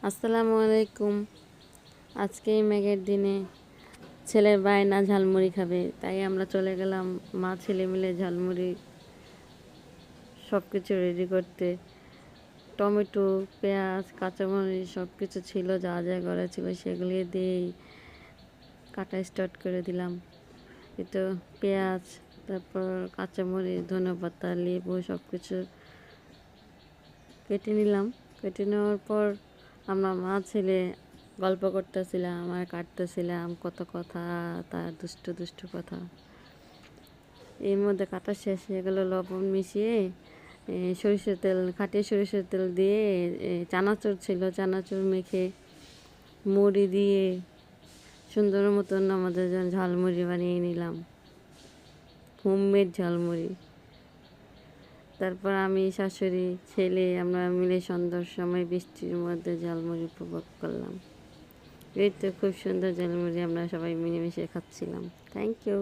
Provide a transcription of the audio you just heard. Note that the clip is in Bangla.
আসসালামু আলাইকুম। আজকে এই মেঘের দিনে ছেলের বায়না ঝালমুড়ি খাবে, তাই আমরা চলে গেলাম মা ছেলে মিলে ঝালমুড়ি সব কিছু রেডি করতে। টমেটো, পেঁয়াজ, কাঁচামরিচ সব কিছু ছিল, যা যা করা ছিল সেগুলি দিয়েই কাটা স্টার্ট করে দিলাম। তো পেঁয়াজ, তারপর কাঁচামরিচ, ধনেপাতা, লেবু সব কিছু কেটে নিলাম। কেটে নেওয়ার পর আমরা মা ছেলে গল্প করতেছিলাম আর কাটতেছিলাম কত কথা, তার দুষ্টু দুষ্টু কথা। এর মধ্যে কাটা শেষ হয়ে গেল। লবণ মিশিয়ে সরিষার তেল, খাঁটি সরিষার তেল দিয়ে চানাচুর ছিল, চানাচুর মেখে মুড়ি দিয়ে সুন্দর মতন আমাদের জন্য ঝালমুড়ি বানিয়ে নিলাম, হোমমেড ঝালমুড়ি। তারপর আমি, শাশুড়ি, ছেলে আমরা মিলে সন্ধ্যার সময় বৃষ্টির মধ্যে ঝালমুড়ি উপভোগ করলাম। এই তো খুব সুন্দর ঝালমুড়ি আমরা সবাই মিলেমিশে খাচ্ছিলাম। Thank you.